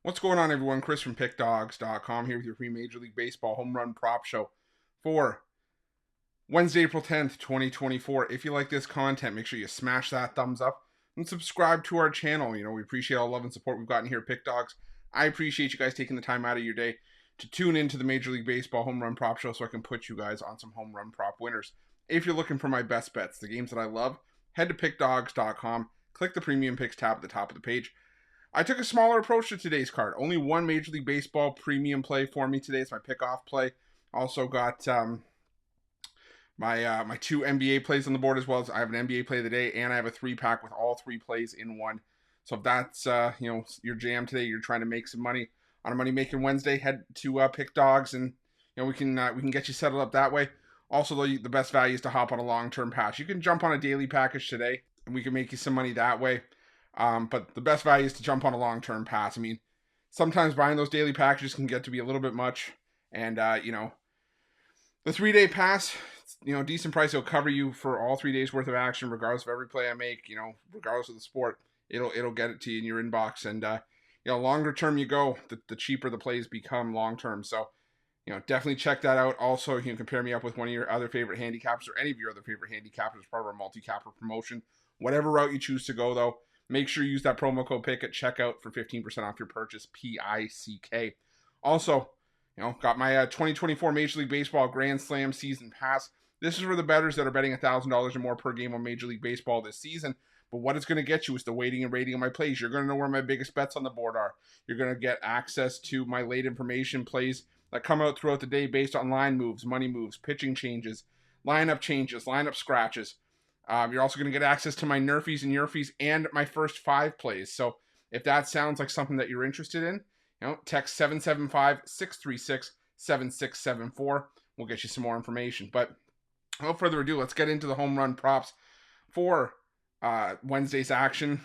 What's going on, everyone? Chris from Pickdawgz.com here with your free Major League Baseball home run prop show for Wednesday, April 10th, 2024. If you like this content, make sure you smash that thumbs up and subscribe to our channel. We appreciate all the love and support we've gotten here at Pickdawgz. I appreciate you guys taking the time out of your day to tune into the Major League Baseball home run prop show so I can put you guys on some home run prop winners. If you're looking for my best bets, the games that I love, head to Pickdawgz.com, click the Premium Picks tab at the top of the page. I took a smaller approach to today's card. Only one Major League Baseball premium play for me today. It's my pick-off play. Also got my two NBA plays on the board, as well as I have an NBA play of the day, and I have a 3-pack with all 3 plays in one. So if that's your jam today, you're trying to make some money on a Money Making Wednesday, head to Pickdawgz, and we can get you settled up that way. Also, though, the best value is to hop on a long-term patch. You can jump on a daily package today, and we can make you some money that way. But the best value is to jump on a long-term pass. I mean, sometimes buying those daily packages can get to be a little bit much. And, the 3-day pass, decent price. It'll cover you for all 3 days worth of action, regardless of every play I make, regardless of the sport. It'll get it to you in your inbox. And, longer term you go, the cheaper the plays become long term. So, definitely check that out. Also, you can compare me up with one of your other favorite handicappers or any of your other favorite handicappers as part of our multi-capper promotion. Whatever route you choose to go, though, make sure you use that promo code PICK at checkout for 15% off your purchase, PICK. Also, got my 2024 Major League Baseball Grand Slam Season Pass. This is for the bettors that are betting $1,000 or more per game on Major League Baseball this season. But what it's going to get you is the weighting and rating of my plays. You're going to know where my biggest bets on the board are. You're going to get access to my late information plays that come out throughout the day based on line moves, money moves, pitching changes, lineup scratches. You're also going to get access to my Nerfies and Yerfies and my first 5 plays. So if that sounds like something that you're interested in, text 775-636-7674. We'll get you some more information. But without further ado, let's get into the home run props for Wednesday's action.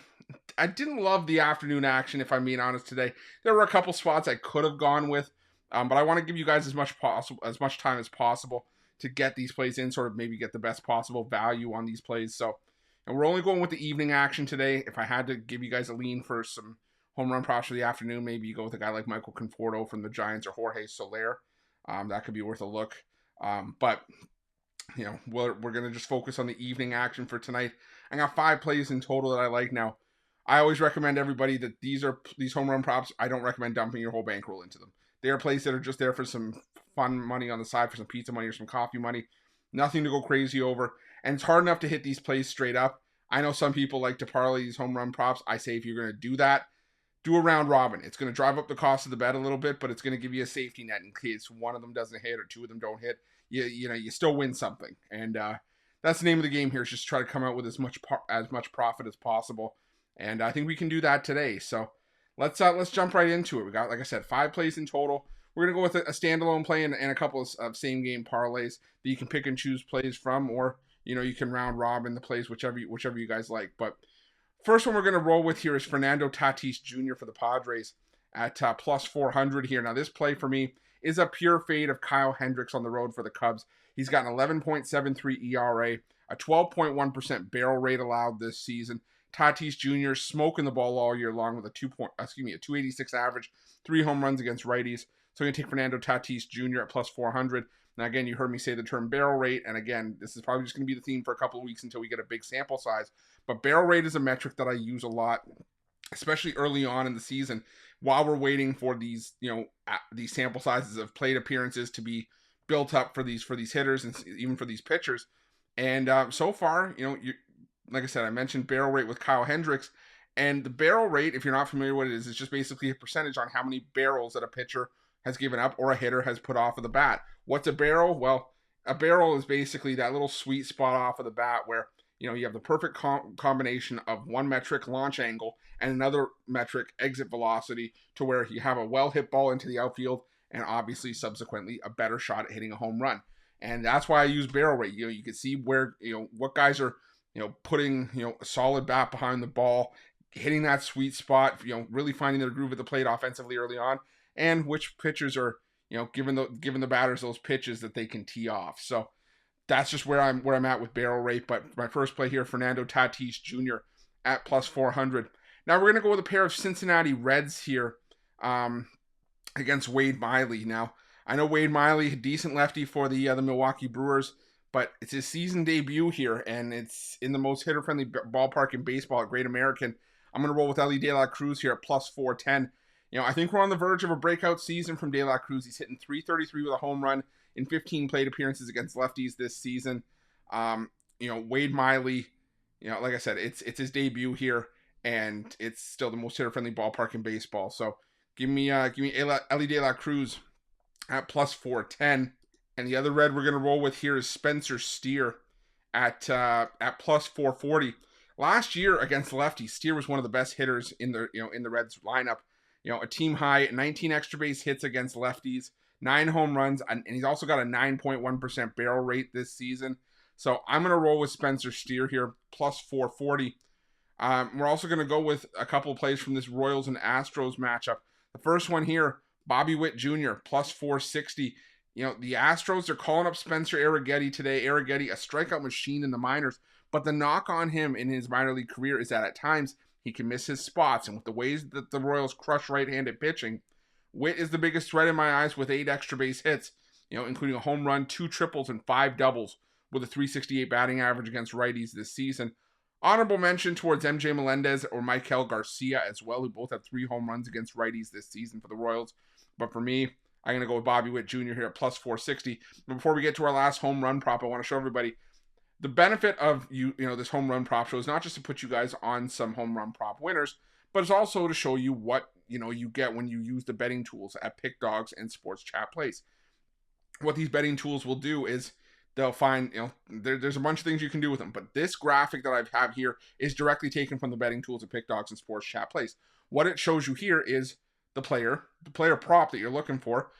I didn't love the afternoon action, if I'm being honest today. There were a couple spots I could have gone with, but I want to give you guys as much time as possible to get these plays in, sort of maybe get the best possible value on these plays. So, and we're only going with the evening action today. If I had to give you guys a lean for some home run props for the afternoon, maybe you go with a guy like Michael Conforto from the Giants or Jorge Soler. That could be worth a look. But we're going to just focus on the evening action for tonight. I got 5 plays in total that I like. Now, I always recommend everybody that these home run props. I don't recommend dumping your whole bankroll into them. They are plays that are just there for some fun money on the side, for some pizza money or some coffee money. Nothing to go crazy over. And it's hard enough to hit these plays straight up. I know some people like to parlay these home run props. I say if you're going to do that, do a round robin. It's going to drive up the cost of the bet a little bit, but it's going to give you a safety net in case one of them doesn't hit or 2 of them don't hit. You still win something. And that's the name of the game here, is just try to come out with as much profit as possible. And I think we can do that today. So let's jump right into it. We got, like I said, 5 plays in total. We're going to go with a standalone play and a couple of same-game parlays that you can pick and choose plays from, or, you can round robin the plays, whichever you guys like. But first one we're going to roll with here is Fernando Tatis Jr. for the Padres at plus 400 here. Now, this play for me is a pure fade of Kyle Hendricks on the road for the Cubs. He's got an 11.73 ERA, a 12.1% barrel rate allowed this season. Tatis Jr. smoking the ball all year long with a 286 average, 3 home runs against righties. So I'm going to take Fernando Tatis Jr. at plus 400. Now, again, you heard me say the term barrel rate, and again, this is probably just going to be the theme for a couple of weeks until we get a big sample size. But barrel rate is a metric that I use a lot, especially early on in the season, while we're waiting for these, these sample sizes of plate appearances to be built up for these hitters and even for these pitchers. And so far, like I said, I mentioned barrel rate with Kyle Hendricks, and the barrel rate, if you're not familiar with it, is just basically a percentage on how many barrels that a pitcher has given up or a hitter has put off of the bat. What's a barrel? Well, a barrel is basically that little sweet spot off of the bat where, you have the perfect combination of one metric, launch angle, and another metric, exit velocity, to where you have a well-hit ball into the outfield and obviously subsequently a better shot at hitting a home run. And that's why I use barrel rate. You can see where, what guys are, putting, a solid bat behind the ball, hitting that sweet spot, really finding their groove at the plate offensively early on, and which pitchers are, giving the batters those pitches that they can tee off. So that's just where I'm at with barrel rate. But my first play here, Fernando Tatis Jr. at plus 400. Now we're going to go with a pair of Cincinnati Reds here against Wade Miley. Now, I know Wade Miley, a decent lefty for the Milwaukee Brewers, but it's his season debut here, and it's in the most hitter-friendly ballpark in baseball at Great American. I'm going to roll with Elly De La Cruz here at plus 410. I think we're on the verge of a breakout season from De La Cruz. He's hitting .333 with a home run in 15 plate appearances against lefties this season. Wade Miley, like I said, it's his debut here, and it's still the most hitter-friendly ballpark in baseball. So give me Elly De La Cruz at plus 410. And the other red we're going to roll with here is Spencer Steer at plus 440. Last year against lefties, Steer was one of the best hitters in the Reds lineup. A team high 19 extra base hits against lefties, 9 home runs, and he's also got a 9.1% barrel rate this season. So I'm going to roll with Spencer Steer here, plus 440. We're also going to go with a couple of plays from this Royals and Astros matchup. The first one here, Bobby Witt Jr., plus 460. The Astros are calling up Spencer Arrighetti today. Arrighetti, a strikeout machine in the minors. But the knock on him in his minor league career is that at times he can miss his spots. And with the ways that the Royals crush right-handed pitching, Witt is the biggest threat in my eyes with 8 extra base hits, including a home run, 2 triples, and 5 doubles with a .368 batting average against righties this season. Honorable mention towards MJ Melendez or Maikel Garcia as well, who both have 3 home runs against righties this season for the Royals. But for me, I'm going to go with Bobby Witt Jr. here at plus 460. But before we get to our last home run prop, I want to show everybody the benefit of this home run prop show is not just to put you guys on some home run prop winners, but it's also to show you what you get when you use the betting tools at Pickdawgz and Sports Chat Plays. What these betting tools will do is they'll find, there's a bunch of things you can do with them, but this graphic that I have here is directly taken from the betting tools at Pickdawgz and Sports Chat Plays. What it shows you here is the player prop that you're looking for,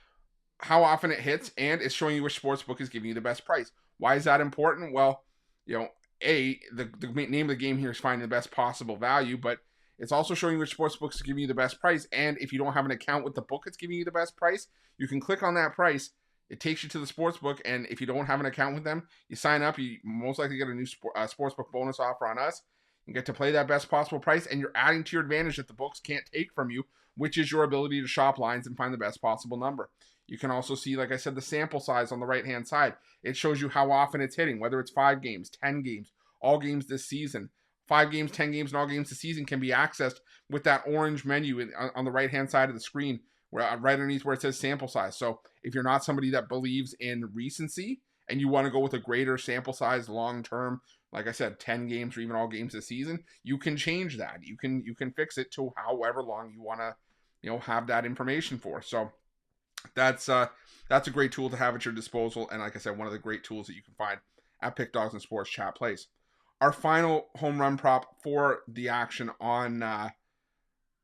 how often it hits, and it's showing you which sportsbook is giving you the best price. Why is that important? Well, the name of the game here is finding the best possible value, but it's also showing you which sportsbook is giving you the best price. And if you don't have an account with the book that's giving you the best price, you can click on that price. It takes you to the sportsbook, and if you don't have an account with them, you sign up. You most likely get a new sportsbook bonus offer on us. You get to play that best possible price, and you're adding to your advantage that the books can't take from you, which is your ability to shop lines and find the best possible number. You can also see, like I said, the sample size on the right-hand side. It shows you how often it's hitting, whether it's 5 games, 10 games, all games this season. 5 games, 10 games, and all games this season can be accessed with that orange menu on the right-hand side of the screen, right underneath where it says sample size. So if you're not somebody that believes in recency and you want to go with a greater sample size long-term, like I said, 10 games or even all games this season, you can change that. You can fix it to however long you want to, have that information for. So that's a great tool to have at your disposal, and like I said, one of the great tools that you can find at Pickdawgz and Sports Chat Plays. Our final home run prop for the action on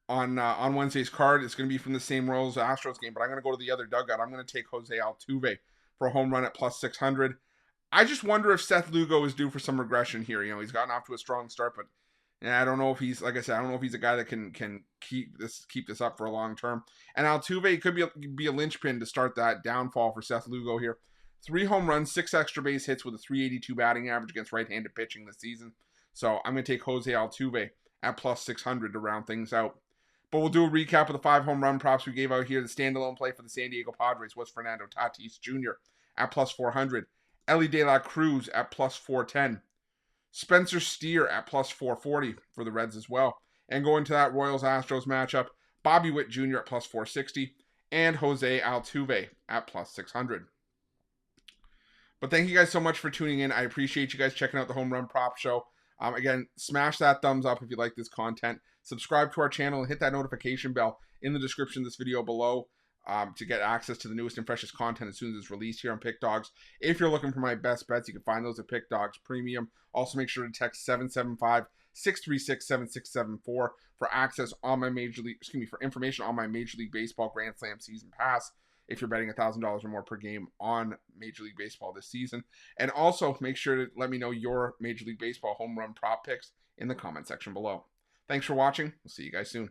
Wednesday's card is going to be from the same Royals Astros game, but I'm going to go to the other dugout. I'm going to take Jose Altuve for a home run at plus 600. I just wonder if Seth Lugo is due for some regression here. He's gotten off to a strong start, but I don't know if he's, like I said, I don't know if he's a guy that can keep this up for a long term. And Altuve could be a linchpin to start that downfall for Seth Lugo here. 3 home runs, 6 extra base hits with a .382 batting average against right-handed pitching this season. So I'm going to take Jose Altuve at plus 600 to round things out. But we'll do a recap of the 5 home run props we gave out here. The standalone play for the San Diego Padres was Fernando Tatis Jr. at plus 400. Elly De La Cruz at plus 410. Spencer Steer at plus 440 for the Reds as well. And going to that Royals-Astros matchup, Bobby Witt Jr. at plus 460 and Jose Altuve at plus 600. But thank you guys so much for tuning in. I appreciate you guys checking out the Home Run Prop Show. Again, smash that thumbs up if you like this content. Subscribe to our channel and hit that notification bell in the description of this video below to get access to the newest and freshest content as soon as it's released here on Pickdawgz. If you're looking for my best bets, you can find those at Pickdawgz Premium. Also, make sure to text 775-636-7674 for access on my for information on my Major League Baseball Grand Slam Season Pass if you're betting $1,000 or more per game on Major League Baseball this season. And also, make sure to let me know your Major League Baseball home run prop picks in the comment section below. Thanks for watching. We'll see you guys soon.